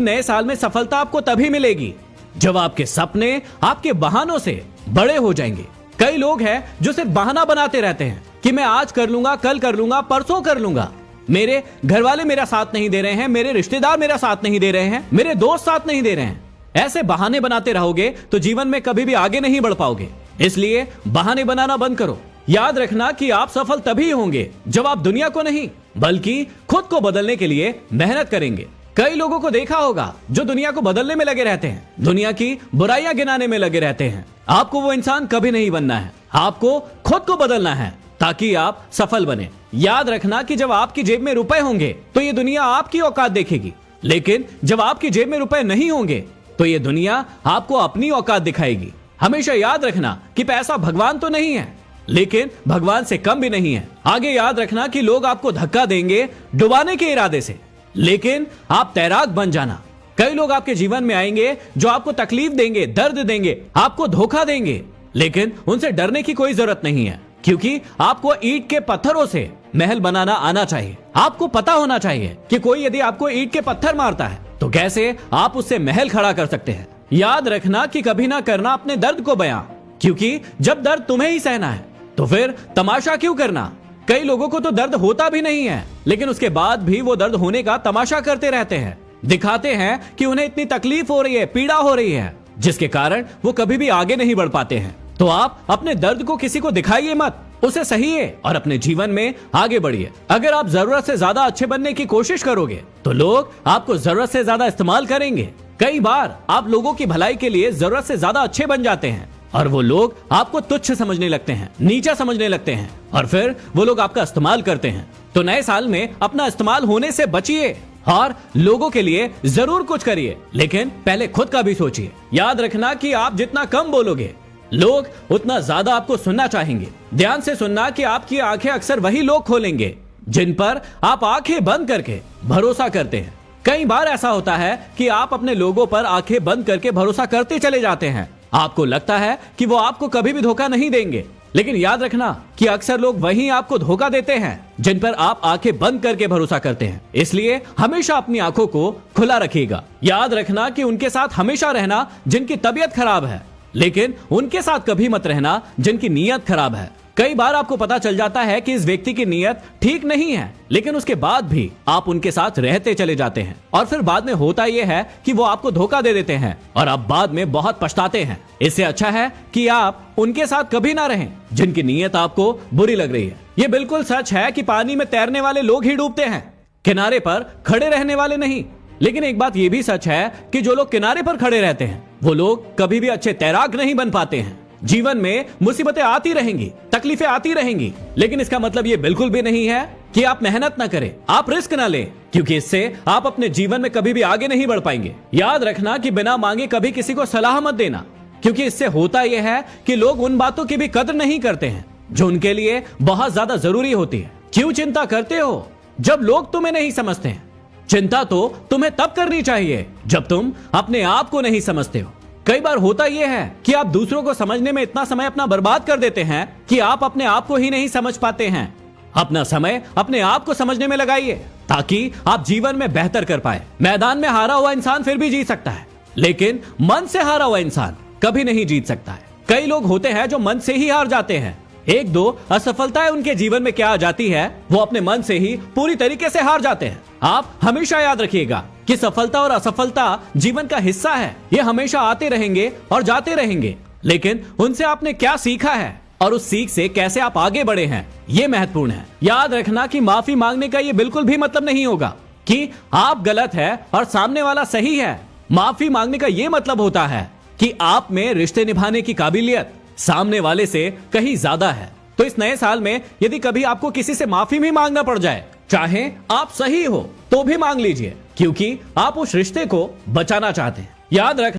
नए साल में सफलता आपको तभी मिलेगी जब आपके सपने आपके बहानों से बड़े हो जाएंगे। कई लोग हैं जो सिर्फ बहाना बनाते रहते हैं कि मैं आज कर लूंगा, कल कर लूंगा, परसों कर लूंगा। मेरे घर वाले मेरा साथ नहीं दे रहे हैं, मेरे रिश्तेदार मेरा साथ नहीं दे रहे हैं, मेरे दोस्त साथ नहीं दे रहे हैं। ऐसे बहाने बनाते रहोगे तो जीवन में कभी भी आगे नहीं बढ़ पाओगे। इसलिए बहाने बनाना बंद करो। याद रखना कि आप सफल तभी होंगे जब आप दुनिया को नहीं बल्कि खुद को बदलने के लिए मेहनत करेंगे। कई लोगों को देखा होगा जो दुनिया को बदलने में लगे रहते हैं, दुनिया की बुराइयां गिनाने में लगे रहते हैं। आपको वो इंसान कभी नहीं बनना है, आपको खुद को बदलना है ताकि आप सफल बने। याद रखना कि जब आपकी जेब में रुपए होंगे तो ये दुनिया आपकी औकात देखेगी, लेकिन जब आपकी जेब में रुपए नहीं होंगे तो ये दुनिया आपको अपनी औकात दिखाएगी। हमेशा याद रखना कि पैसा भगवान तो नहीं है, लेकिन भगवान से कम भी नहीं है। आगे याद रखना कि लोग आपको धक्का देंगे डुबाने के इरादे से, लेकिन आप तैराक बन जाना। कई लोग आपके जीवन में आएंगे जो आपको तकलीफ देंगे, दर्द देंगे, आपको धोखा देंगे, लेकिन उनसे डरने की कोई जरूरत नहीं है, क्योंकि आपको ईंट के पत्थरों से महल बनाना आना चाहिए। आपको पता होना चाहिए कि कोई यदि आपको ईंट के पत्थर मारता है तो कैसे आप उससे महल खड़ा कर सकते हैं। याद रखना कि कभी ना करना अपने दर्द को बयां, क्योंकि जब दर्द तुम्हें ही सहना है तो फिर तमाशा क्यों करना। कई लोगों को तो दर्द होता भी नहीं है, लेकिन उसके बाद भी वो दर्द होने का तमाशा करते रहते हैं, दिखाते हैं कि उन्हें इतनी तकलीफ हो रही है, पीड़ा हो रही है, जिसके कारण वो कभी भी आगे नहीं बढ़ पाते हैं। तो आप अपने दर्द को किसी को दिखाइए मत, उसे सहिए और अपने जीवन में आगे बढ़िए। अगर आप जरूरत से ज्यादा अच्छे बनने की कोशिश करोगे तो लोग आपको जरूरत से ज्यादा इस्तेमाल करेंगे। कई बार आप लोगों की भलाई के लिए जरूरत से ज्यादा अच्छे बन जाते हैं और वो लोग आपको तुच्छ समझने लगते हैं, नीचा समझने लगते हैं, और फिर वो लोग आपका इस्तेमाल करते हैं। तो नए साल में अपना इस्तेमाल होने से बचिए और लोगों के लिए जरूर कुछ करिए, लेकिन पहले खुद का भी सोचिए। याद रखना कि आप जितना कम बोलोगे लोग उतना ज्यादा आपको सुनना चाहेंगे। ध्यान से सुनना कि आपकी आंखें अक्सर वही लोग खोलेंगे जिन पर आप आंखें बंद करके भरोसा करते हैं। कई बार ऐसा होता है कि आप अपने लोगों पर आंखें बंद करके भरोसा करते चले जाते हैं। आपको लगता है कि वो आपको कभी भी धोखा नहीं देंगे, लेकिन याद रखना कि अक्सर लोग वही आपको धोखा देते हैं जिन पर आप आंखें बंद करके भरोसा करते हैं। इसलिए हमेशा अपनी आंखों को खुला रखिएगा। याद रखना कि उनके साथ हमेशा रहना जिनकी तबीयत खराब है, लेकिन उनके साथ कभी मत रहना जिनकी नीयत खराब है। कई बार आपको पता चल जाता है कि इस व्यक्ति की नीयत ठीक नहीं है, लेकिन उसके बाद भी आप उनके साथ रहते चले जाते हैं, और फिर बाद में होता यह है कि वो आपको धोखा दे देते हैं और आप बाद में बहुत पछताते हैं। इससे अच्छा है कि आप उनके साथ कभी ना रहें जिनकी नीयत आपको बुरी लग रही है। ये बिल्कुल सच है कि पानी में तैरने वाले लोग ही डूबते हैं, किनारे पर खड़े रहने वाले नहीं। लेकिन एक बात यह भी सच है कि जो लोग किनारे पर खड़े रहते हैं वो लोग कभी भी अच्छे तैराक नहीं बन पाते हैं। जीवन में मुसीबतें आती रहेंगी, तकलीफें आती रहेंगी, लेकिन इसका मतलब ये बिल्कुल भी नहीं है कि आप मेहनत ना करें, आप रिस्क ना लें, क्योंकि इससे आप अपने जीवन में कभी भी आगे नहीं बढ़ पाएंगे। याद रखना कि बिना मांगे कभी किसी को सलाह मत देना, क्योंकि इससे होता यह है कि लोग उन बातों की भी कदर नहीं करते हैं जो उनके लिए बहुत ज्यादा जरूरी होती है। क्यों चिंता करते हो जब लोग तुम्हें नहीं समझते हैं? चिंता तो तुम्हें तब करनी चाहिए जब तुम अपने आप को नहीं समझते हो। कई बार होता यह है कि आप दूसरों को समझने में इतना समय अपना बर्बाद कर देते हैं कि आप अपने आप को ही नहीं समझ पाते हैं। अपना समय अपने आप को समझने में लगाइए ताकि आप जीवन में बेहतर कर पाए। मैदान में हारा हुआ इंसान फिर भी जीत सकता है, लेकिन मन से हारा हुआ इंसान कभी नहीं जीत सकता है। कई लोग होते हैं जो मन से ही हार जाते हैं। एक दो असफलताएं उनके जीवन में क्या आ जाती है, वो अपने मन से ही पूरी तरीके से हार जाते हैं। आप हमेशा याद रखिएगा कि सफलता और असफलता जीवन का हिस्सा है। ये हमेशा आते रहेंगे और जाते रहेंगे, लेकिन उनसे आपने क्या सीखा है और उस सीख से कैसे आप आगे बढ़े हैं, ये महत्वपूर्ण है। याद रखना कि माफी मांगने का ये बिल्कुल भी मतलब नहीं होगा कि आप गलत है और सामने वाला सही है। माफी मांगने का ये मतलब होता है कि आप में रिश्ते निभाने की काबिलियत सामने वाले से कहीं ज्यादा है। तो इस नए साल में यदि कभी आपको किसी से माफी भी मांगना पड़ जाए, चाहे आप सही हो तो भी मांग लीजिए, क्योंकि आप उस रिश्ते को बचाना चाहते हैं। याद रख